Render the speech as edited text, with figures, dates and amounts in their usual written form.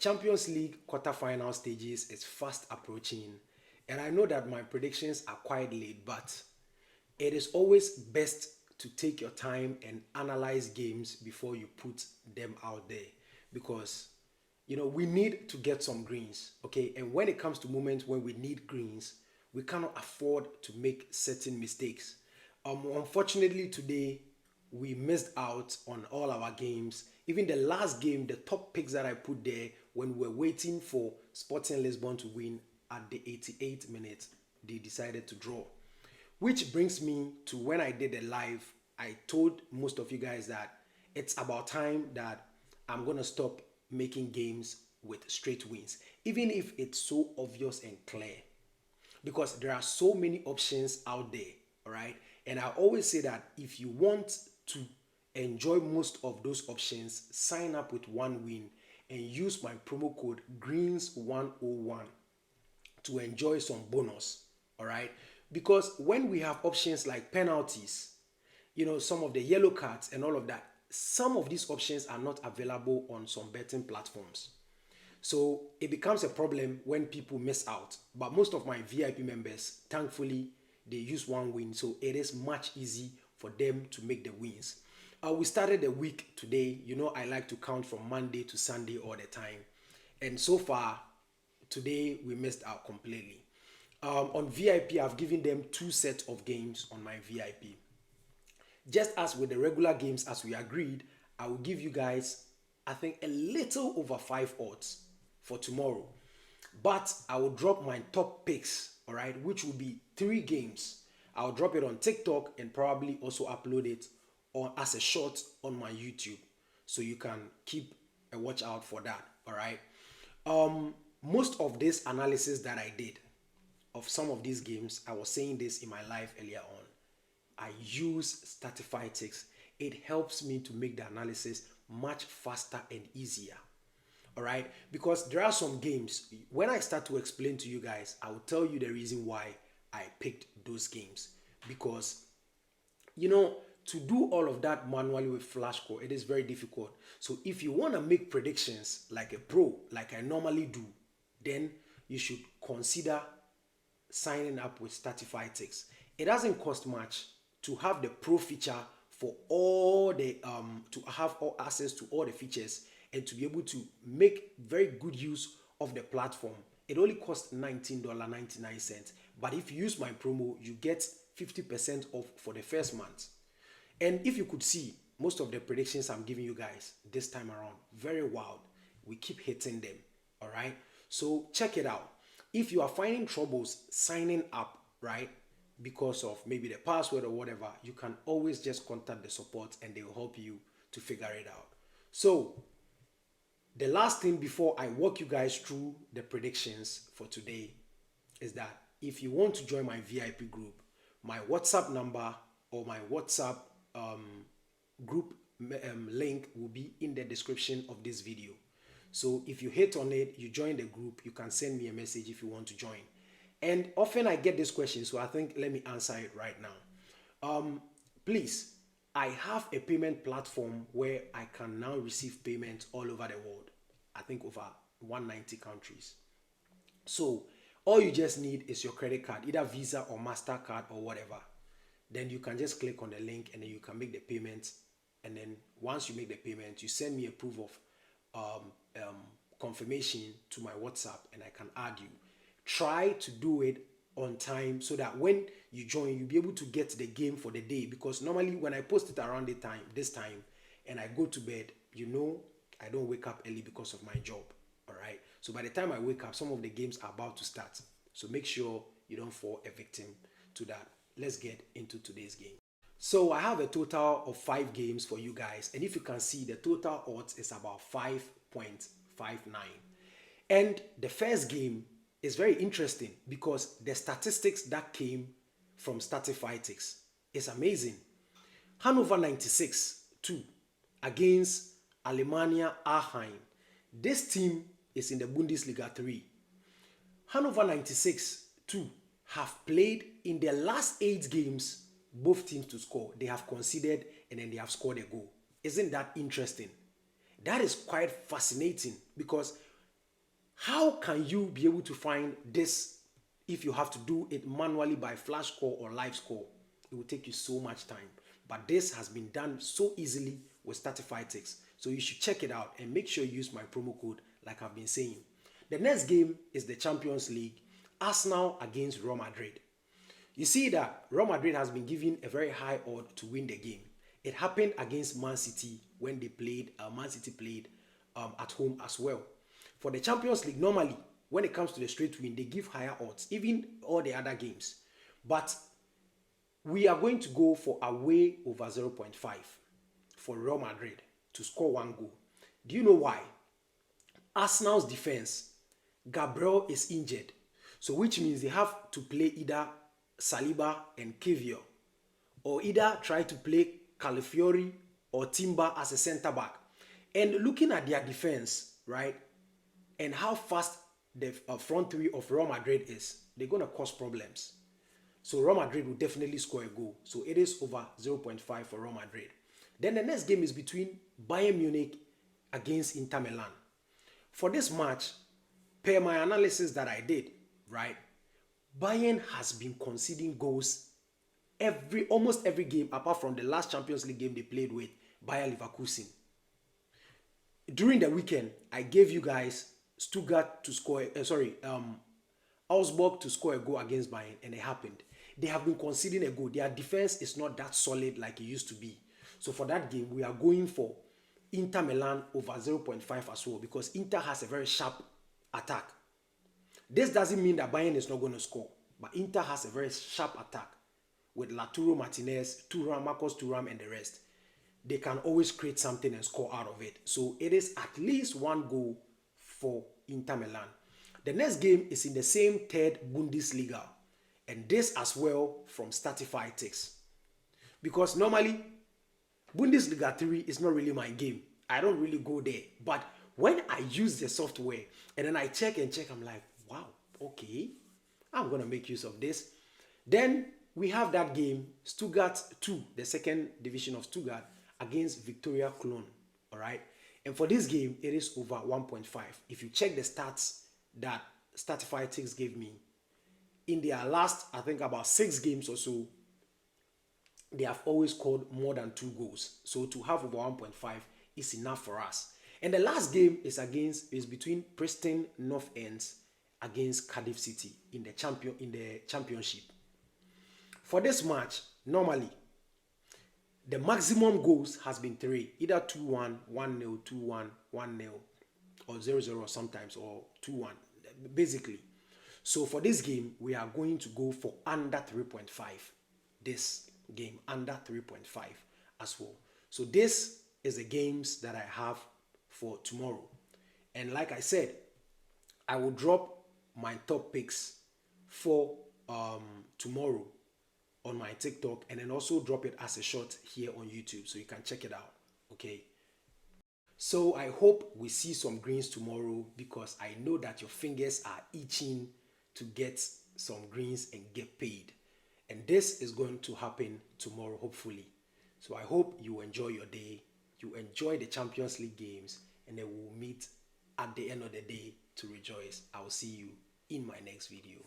Champions League quarterfinal stages is fast approaching, and I know that my predictions are quite late, but it is always best to take your time and analyze games before you put them out there, because we need to get some greens, okay? And when it comes to moments when we need greens, we cannot afford to make certain mistakes. Unfortunately, today we missed out on all our games. Even the last game, the top picks that I put there when we were waiting for Sporting Lisbon to win at the 88th minute, they decided to draw. Which brings me to when I did the live, I told most of you guys that it's about time that I'm going to stop making games with straight wins, even if it's so obvious and clear, because there are so many options out there, all right? And I always say that if you want to enjoy most of those options, sign up with one win and use my promo code greens101 to enjoy some bonus, all right? Because when we have options like penalties, some of the yellow cards and all of that, some of these options are not available on some betting platforms. So it becomes a problem when people miss out. But most of my VIP members, thankfully, they use one win. So it is much easy for them to make the wins. We started the week today. I like to count from Monday to Sunday all the time. And so far, today we missed out completely. On VIP, I've given them 2 sets of games on my VIP. Just as with the regular games, as we agreed, I will give you guys, I think, a little over 5 odds for tomorrow. But I will drop my top picks, all right, which will be 3 games. I'll drop it on TikTok and probably also upload it as a short on my YouTube. So you can keep a watch out for that, all right? Most of this analysis that I did of some of these games, I was saying this in my live earlier on, I use Statifytix. It helps me to make the analysis much faster and easier. All right? Because there are some games, when I start to explain to you guys, I will tell you the reason why I picked those games. Because, to do all of that manually with Flashcore, it is very difficult. So if you want to make predictions like a pro, like I normally do, then you should consider signing up with Statifytix. It doesn't cost much to have the pro feature for all the to have all access to all the features and to be able to make very good use of the platform. It only costs $19.99, but if you use my promo, you get 50% off for the first month. And if you could see, most of the predictions I'm giving you guys this time around, very wild. We keep hitting them, all right? So check it out. If you are finding troubles signing up, right, because of maybe the password or whatever, you can always just contact the support and they will help you to figure it out. So the last thing before I walk you guys through the predictions for today is that if you want to join my VIP group, my WhatsApp number or my WhatsApp group link will be in the description of this video. So if you hit on it, you join the group, you can send me a message if you want to join. And often I get this question, so I think let me answer it right now. Please, I have a payment platform where I can now receive payments all over the world. I think over 190 countries. So all you just need is your credit card, either Visa or MasterCard or whatever. Then you can just click on the link and then you can make the payment. And then once you make the payment, you send me a proof of confirmation to my WhatsApp and I can add you. Try to do it on time so that when you join, you'll be able to get the game for the day. Because normally when I post it around this time, and I go to bed, I don't wake up early because of my job. All right. So by the time I wake up, some of the games are about to start. So make sure you don't fall a victim to that. Let's get into today's game. So I have a total of 5 games for you guys. And if you can see, the total odds is about 5.59. And the first game is very interesting because the statistics that came from Statifytix is amazing. Hannover 96-2 against Alemannia Aachen. This team is in the Bundesliga 3. Hannover 96-2 have played in their last 8 games, both teams to score. They have conceded and then they have scored a goal. Isn't that interesting? That is quite fascinating because How can you be able to find this if you have to do it manually by flash score or live score? It will take you so much time. But this has been done so easily with Statifytix. So you should check it out and make sure you use my promo code like I've been saying. The next game is the Champions League, Arsenal against Real Madrid. You see that Real Madrid has been given a very high odd to win the game. It happened against Man City when they played, Man City played at home as well. For the Champions League, normally, when it comes to the straight win, they give higher odds, even all the other games. But we are going to go for away over 0.5 for Real Madrid to score one goal. Do you know why? Arsenal's defense, Gabriel is injured. So which means they have to play either Saliba and Kivio, or either try to play Calafiori or Timber as a center back. And looking at their defense, right, and how fast the front three of Real Madrid is, they're going to cause problems. So Real Madrid will definitely score a goal. So it is over 0.5 for Real Madrid. Then the next game is between Bayern Munich against Inter Milan. For this match, per my analysis that I did, right, Bayern has been conceding goals almost every game apart from the last Champions League game they played with Bayer Leverkusen. During the weekend, I gave you guys Stuttgart to score, Augsburg to score a goal against Bayern, and it happened. They have been conceding a goal. Their defense is not that solid like it used to be. So for that game, we are going for Inter Milan over 0.5 as well, because Inter has a very sharp attack. This doesn't mean that Bayern is not going to score, but Inter has a very sharp attack with Lautaro Martinez, Marcus Thuram, and the rest. They can always create something and score out of it. So it is at least one goal for Inter Milan. The next game is in the same third Bundesliga, and this as well from Statifytix. Because normally, Bundesliga 3 is not really my game. I don't really go there. But when I use the software and then I check, I'm like, wow, okay, I'm going to make use of this. Then we have that game, Stuttgart 2, the second division of Stuttgart, against Victoria Cologne, all right? And for this game, it is over 1.5. If you check the stats that Statifytix gave me, in their last, I think about 6 games or so, they have always scored more than 2 goals. So to have over 1.5 is enough for us. And the last game is between Preston North Ends against Cardiff City in the championship. For this match, normally, the maximum goals has been 3, either 2-1, 1-0, 2-1, 1-0, or 0-0 sometimes, or 2-1, basically. So for this game, we are going to go for under 3.5. This game, under 3.5 as well. So this is the games that I have for tomorrow. And like I said, I will drop my top picks for tomorrow on my TikTok, and then also drop it as a short here on YouTube so you can check it out. Okay. So I hope we see some greens tomorrow, because I know that your fingers are itching to get some greens and get paid. And this is going to happen tomorrow, hopefully. So I hope you enjoy your day, you enjoy the Champions League games, and then we'll meet at the end of the day to rejoice. I'll see you in my next video.